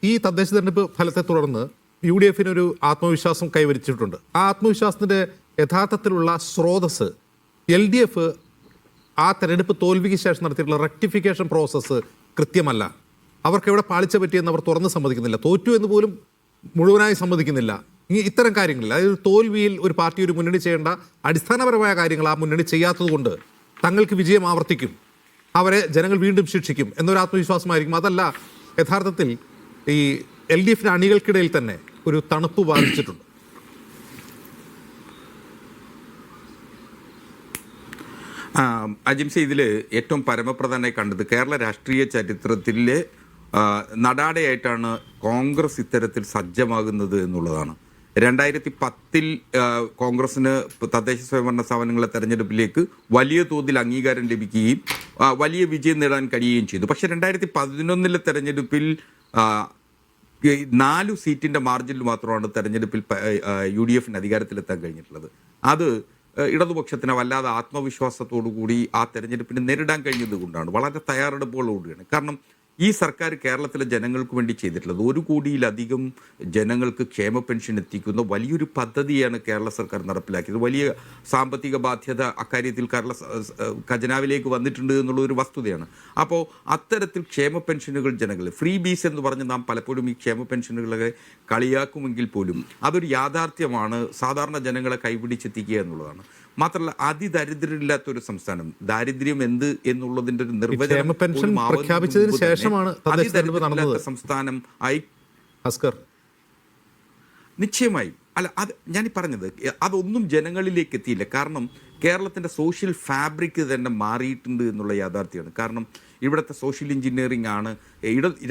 ഈ തദ്ദേശ തെരഞ്ഞെടുപ്പ് ഫലത്തെ തുടർന്ന് UDF ഒരു ആത്മവിശ്വാസം കൈവരിച്ചിട്ടുണ്ട്. ആ ആത്മവിശ്വാസത്തിൻ്റെ യഥാർത്ഥത്തിലുള്ള സ്രോതസ് LDF ആ തെരഞ്ഞെടുപ്പ് തോൽവിക്ക് ശേഷം നടത്തിയിട്ടുള്ള റെക്ടിഫിക്കേഷൻ പ്രോസസ്സ് കൃത്യമല്ല. അവർക്ക് എവിടെ പാളിച്ച പറ്റിയെന്ന് അവർ തുറന്ന് സമ്മതിക്കുന്നില്ല. തോറ്റു എന്ന് പോലും മുഴുവനായി സമ്മതിക്കുന്നില്ല. ഇത്തരം കാര്യങ്ങളിൽ, അതായത് തോൽവിയിൽ ഒരു പാർട്ടി ഒരു മുന്നണി ചെയ്യേണ്ട അടിസ്ഥാനപരമായ കാര്യങ്ങൾ ആ മുന്നണി ചെയ്യാത്തതുകൊണ്ട് തങ്ങൾക്ക് വിജയം ആവർത്തിക്കും, അവരെ ജനങ്ങൾ വീണ്ടും ശിക്ഷിക്കും എന്നൊരു ആത്മവിശ്വാസമായിരിക്കും. അതല്ല, യഥാർത്ഥത്തിൽ ഈ LDF അണികൾക്കിടയിൽ തന്നെ ഒരു തണുപ്പ് ബാധിച്ചിട്ടുണ്ട്. അജിംസ, ഇതിൽ ഏറ്റവും പരമപ്രധാനമായി കണ്ടത് കേരള രാഷ്ട്രീയ ചരിത്രത്തിലെ നടാടയായിട്ടാണ് കോൺഗ്രസ് ഇത്തരത്തിൽ സജ്ജമാകുന്നത് എന്നുള്ളതാണ്. 2010 കോൺഗ്രസിന് തദ്ദേശ സ്വയംഭരണ സ്ഥാപനങ്ങളെ തെരഞ്ഞെടുപ്പിലേക്ക് വലിയ തോതിൽ അംഗീകാരം ലഭിക്കുകയും വലിയ വിജയം നേടാൻ കഴിയുകയും ചെയ്തു. പക്ഷേ 2011 തെരഞ്ഞെടുപ്പിൽ 4 സീറ്റിൻ്റെ മാർജിനിൽ മാത്രമാണ് തെരഞ്ഞെടുപ്പിൽ UDF അധികാരത്തിലെത്താൻ കഴിഞ്ഞിട്ടുള്ളത്. അത് ഇടതുപക്ഷത്തിന് വല്ലാതെ ആത്മവിശ്വാസത്തോടു കൂടി ആ തെരഞ്ഞെടുപ്പിനെ നേരിടാൻ കഴിഞ്ഞത് കൊണ്ടാണ്, വളരെ തയ്യാറെടുപ്പുകളോടുകൂടിയാണ്. കാരണം ഈ സർക്കാർ കേരളത്തിലെ ജനങ്ങൾക്ക് വേണ്ടി ചെയ്തിട്ടുള്ളത് 1 കോടിയിലധികം ജനങ്ങൾക്ക് ക്ഷേമ പെൻഷൻ എത്തിക്കുന്ന വലിയൊരു പദ്ധതിയാണ് കേരള സർക്കാർ നടപ്പിലാക്കിയത്. വലിയ സാമ്പത്തിക ബാധ്യത അക്കാര്യത്തിൽ കേരള ഖജനാവിലേക്ക് വന്നിട്ടുണ്ട് എന്നുള്ളൊരു വസ്തുതയാണ്. അപ്പോൾ അത്തരത്തിൽ ക്ഷേമ പെൻഷനുകൾ ജനങ്ങൾ ഫ്രീ ബീസ് എന്ന് പറഞ്ഞ് നാം പലപ്പോഴും ഈ ക്ഷേമ പെൻഷനുകളെ കളിയാക്കുമെങ്കിൽ പോലും അതൊരു യാഥാർത്ഥ്യമാണ്. സാധാരണ ജനങ്ങളെ കൈപിടിച്ചെത്തിക്കുക എന്നുള്ളതാണ്. മാത്രമല്ല, അതിദരിദ്രരില്ലാത്തൊരു സംസ്ഥാനം, ദാരിദ്ര്യം എന്ത് എന്നുള്ളതിന്റെ ഒരു നിർവചനം പ്രഖ്യാപിച്ചതിന് ശേഷമാണ് സംസ്ഥാനം ആയി നിശ്ചയമായി. അല്ല, അത് ഞാൻ പറഞ്ഞത് അതൊന്നും ജനങ്ങളിലേക്ക് എത്തിയില്ല. കാരണം കേരളത്തിൻ്റെ സോഷ്യൽ ഫാബ്രിക് തന്നെ മാറിയിട്ടുണ്ട് എന്നുള്ള യാഥാർത്ഥ്യമാണ്. കാരണം ഇവിടുത്തെ സോഷ്യൽ എഞ്ചിനീയറിംഗ് ആണ്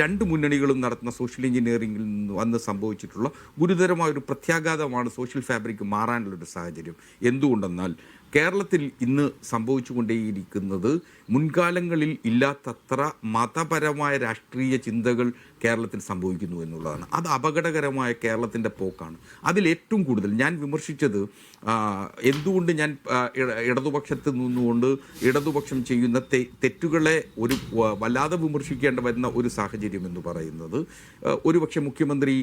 രണ്ട് മുന്നണികളും നടത്തുന്ന സോഷ്യൽ എഞ്ചിനീയറിംഗിൽ നിന്ന് വന്ന് സംഭവിച്ചിട്ടുള്ള ഗുരുതരമായൊരു പ്രത്യാഘാതമാണ് സോഷ്യൽ ഫാബ്രിക് മാറാനുള്ളൊരു സാഹചര്യം. എന്തുകൊണ്ടെന്നാൽ കേരളത്തിൽ ഇന്ന് സംഭവിച്ചുകൊണ്ടേയിരിക്കുന്നത് മുൻകാലങ്ങളിൽ ഇല്ലാത്തത്ര മതപരമായ രാഷ്ട്രീയ ചിന്തകൾ കേരളത്തിൽ സംഭവിക്കുന്നു എന്നുള്ളതാണ്. അത് അപകടകരമായ കേരളത്തിൻ്റെ പോക്കാണ്. അതിലേറ്റവും കൂടുതൽ ഞാൻ വിമർശിച്ചത് എന്തുകൊണ്ട് ഞാൻ ഇടതുപക്ഷത്ത് നിന്നുകൊണ്ട് ഇടതുപക്ഷം ചെയ്യുന്ന തെറ്റുകളെ ഒരു വല്ലാതെ വിമർശിക്കേണ്ട വരുന്ന ഒരു സാഹചര്യം എന്ന് പറയുന്നത്, ഒരുപക്ഷെ മുഖ്യമന്ത്രി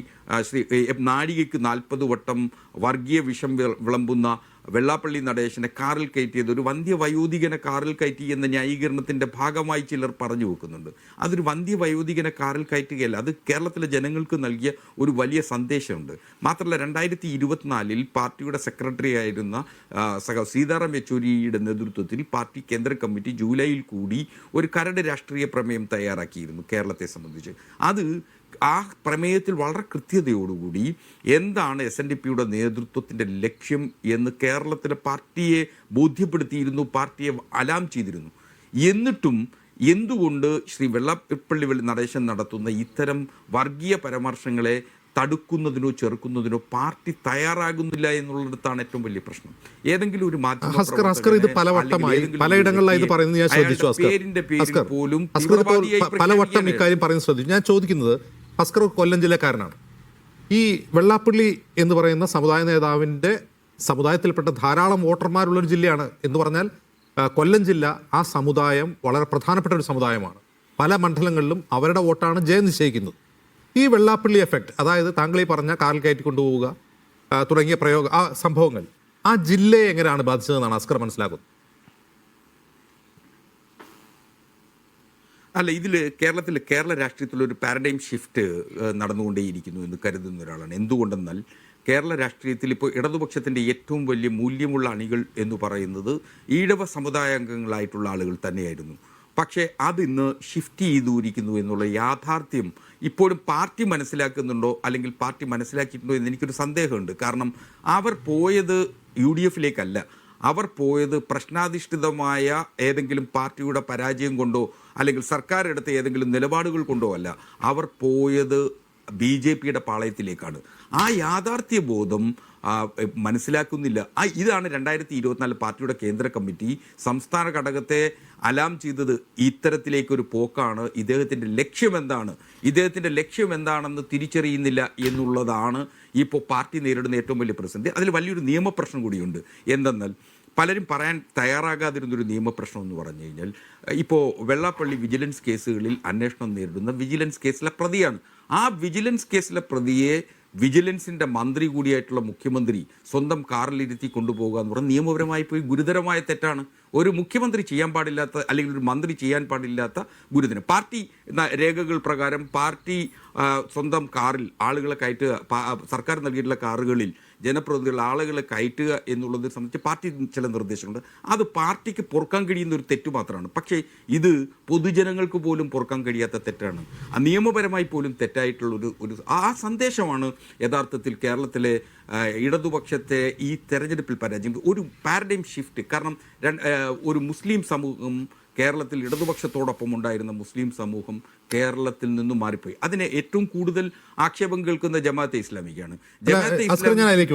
ശ്രീ നാഴികയ്ക്ക് 40 വട്ടം വർഗീയ വിഷം വിളമ്പുന്ന വെള്ളാപ്പള്ളി നടേശനെ കാറിൽ കയറ്റിയത് ഒരു വന്ധ്യവയോധികനെ കാറിൽ കയറ്റി എന്ന ന്യായീകരണത്തിൻ്റെ ഭാഗമായി ചിലർ പറഞ്ഞു വെക്കുന്നുണ്ട്. അതൊരു വന്ധ്യവയോധികനെ കാറിൽ കയറ്റുകയല്ല, അത് കേരളത്തിലെ ജനങ്ങൾക്ക് നൽകിയ ഒരു വലിയ സന്ദേശമുണ്ട്. മാത്രമല്ല, 2024 പാർട്ടിയുടെ സെക്രട്ടറി ആയിരുന്ന സീതാറാം യെച്ചൂരിയുടെ നേതൃത്വത്തിൽ പാർട്ടി കേന്ദ്ര കമ്മിറ്റി ജൂലൈയിൽ കൂടി ഒരു കരട് രാഷ്ട്രീയ പ്രമേയം തയ്യാറാക്കിയിരുന്നു കേരളത്തെ സംബന്ധിച്ച്. അത് ആ പ്രമേയത്തിൽ വളരെ കൃത്യതയോടുകൂടി എന്താണ് SNDPയുടെ നേതൃത്വത്തിൻ്റെ ലക്ഷ്യം എന്ന് കേരളത്തിലെ പാർട്ടിയെ ബോധ്യപ്പെടുത്തിയിരുന്നു, പാർട്ടിയെ അലാം ചെയ്തിരുന്നു. എന്നിട്ടും എന്തുകൊണ്ട് ശ്രീ വെള്ളാപ്പള്ളി നടേശൻ നടത്തുന്ന ഇത്തരം വർഗീയ പരാമർശങ്ങളെ തടുക്കുന്നതിനോ ചെറുക്കുന്നതിനോ പാർട്ടി തയ്യാറാകുന്നില്ല എന്നുള്ളിടത്താണ് ഏറ്റവും വലിയ പ്രശ്നം. ഏതെങ്കിലും ഒരു പലവട്ടം ഇക്കാര്യം പറയുന്നത് ശ്രദ്ധിച്ചു. ഞാൻ ചോദിക്കുന്നത്, അസ്കർ കൊല്ലം ജില്ലക്കാരനാണ്. ഈ വെള്ളാപ്പള്ളി എന്ന് പറയുന്ന സമുദായ നേതാവിൻ്റെ സമുദായത്തിൽപ്പെട്ട ധാരാളം വോട്ടർമാരുള്ളൊരു ജില്ലയാണ്. എന്ന് പറഞ്ഞാൽ കൊല്ലം ജില്ല ആ സമുദായം വളരെ പ്രധാനപ്പെട്ട ഒരു സമുദായമാണ്. പല മണ്ഡലങ്ങളിലും അവരുടെ വോട്ടാണ് ജയം നിശ്ചയിക്കുന്നത്. ഈ വെള്ളാപ്പള്ളി എഫക്റ്റ്, അതായത് താങ്കൾ ഈ പറഞ്ഞ കാറിൽ കയറ്റി കൊണ്ടുപോവുക തുടങ്ങിയ ആ സംഭവങ്ങൾ ആ ജില്ലയെ എങ്ങനെയാണ് ബാധിച്ചതെന്നാണ് അസ്കർ മനസ്സിലാക്കുന്നത്? അല്ല, ഇതിൽ കേരള രാഷ്ട്രീയത്തിലൊരു പാരഡൈം ഷിഫ്റ്റ് നടന്നുകൊണ്ടേയിരിക്കുന്നു എന്ന് കരുതുന്ന ഒരാളാണ്. എന്തുകൊണ്ടെന്നാൽ കേരള രാഷ്ട്രീയത്തിൽ ഇപ്പോൾ ഇടതുപക്ഷത്തിൻ്റെ ഏറ്റവും വലിയ മൂല്യമുള്ള അണികൾ എന്ന് പറയുന്നത് ഈഴവ സമുദായാംഗങ്ങളായിട്ടുള്ള ആളുകൾ തന്നെയായിരുന്നു. പക്ഷേ അതിന്ന് ഷിഫ്റ്റ് ചെയ്തിരിക്കുന്നു എന്നുള്ള യാഥാർത്ഥ്യം ഇപ്പോഴും പാർട്ടി മനസ്സിലാക്കുന്നുണ്ടോ, അല്ലെങ്കിൽ പാർട്ടി മനസ്സിലാക്കിയിട്ടുണ്ടോ എന്ന് എനിക്കൊരു സന്ദേഹമുണ്ട്. കാരണം അവർ പോയത് UDFലേക്കല്ല, അവർ പോയത് പ്രശ്നാധിഷ്ഠിതമായ ഏതെങ്കിലും പാർട്ടിയുടെ പരാജയം കൊണ്ടോ അല്ലെങ്കിൽ സർക്കാർ എടുത്ത ഏതെങ്കിലും നിലപാടുകൾ കൊണ്ടോ അല്ല. അവർ പോയത് BJPയുടെ പാളയത്തിലേക്കാണ്. ആ യാഥാർത്ഥ്യബോധം മനസ്സിലാക്കുന്നില്ല. ഇതാണ് 2024 പാർട്ടിയുടെ കേന്ദ്ര കമ്മിറ്റി സംസ്ഥാന ഘടകത്തെ അലാം ചെയ്തത്. ഇത്തരത്തിലേക്കൊരു പോക്കാണ്. ഇദ്ദേഹത്തിൻ്റെ ലക്ഷ്യം എന്താണെന്ന് തിരിച്ചറിയുന്നില്ല എന്നുള്ളതാണ് ഇപ്പോൾ പാർട്ടി നേരിടുന്ന ഏറ്റവും വലിയ പ്രതിസന്ധി. അതിൽ വലിയൊരു നിയമപ്രശ്നം കൂടിയുണ്ട്. എന്തെന്നാൽ പലരും പറയാൻ തയ്യാറാകാതിരുന്നൊരു നിയമപ്രശ്നം എന്ന് പറഞ്ഞു കഴിഞ്ഞാൽ, ഇപ്പോൾ വെള്ളാപ്പള്ളി വിജിലൻസ് കേസുകളിൽ അന്വേഷണം നേരിടുന്ന വിജിലൻസ് കേസിലെ പ്രതിയാണ്. ആ വിജിലൻസ് കേസിലെ പ്രതിയെ വിജിലൻസിന്റെ മന്ത്രി കൂടിയായിട്ടുള്ള മുഖ്യമന്ത്രി സ്വന്തം കാറിലിരുത്തി കൊണ്ടുപോകുക എന്ന് പറഞ്ഞാൽ നിയമപരമായി പോയി ഗുരുതരമായ തെറ്റാണ്. ഒരു മുഖ്യമന്ത്രി ചെയ്യാൻ പാടില്ലാത്ത അല്ലെങ്കിൽ ഒരു മന്ത്രി ചെയ്യാൻ പാടില്ലാത്ത ഗുരുതരം. പാർട്ടി രേഖകൾ പ്രകാരം പാർട്ടി സ്വന്തം കാറിൽ ആളുകളെ കയറ്റുക, സർക്കാർ നൽകിയിട്ടുള്ള കാറുകളിൽ ജനപ്രതിനിധികൾ ആളുകളെ കയറ്റുക എന്നുള്ളത് സംബന്ധിച്ച് പാർട്ടി ചില നിർദ്ദേശങ്ങളുണ്ട്. അത് പാർട്ടിക്ക് പൊറുക്കാൻ കഴിയുന്ന ഒരു തെറ്റ് മാത്രമാണ്. പക്ഷേ ഇത് പൊതുജനങ്ങൾക്ക് പോലും പൊറുക്കാൻ കഴിയാത്ത തെറ്റാണ്. നിയമപരമായി പോലും തെറ്റായിട്ടുള്ള ഒരു ആ സന്ദേശമാണ് യഥാർത്ഥത്തിൽ കേരളത്തിലെ ഇടതുപക്ഷത്തെ ഈ തെരഞ്ഞെടുപ്പിൽ പരാജയം. ഒരു പാരഡൈം ഷിഫ്റ്റ്. കാരണം ഒരു മുസ്ലിം സമൂഹം കേരളത്തിൽ ഇടതുപക്ഷത്തോടൊപ്പം ഉണ്ടായിരുന്ന മുസ്ലിം സമൂഹം കേരളത്തിൽ നിന്നും മാറിപ്പോയി. അതിനെ ഏറ്റവും കൂടുതൽ ആക്ഷേപം കേൾക്കുന്ന ജമാഅത്തെ ഇസ്ലാമിക്കാണ്. ജമാഅത്തെ ഇസ്ലാമി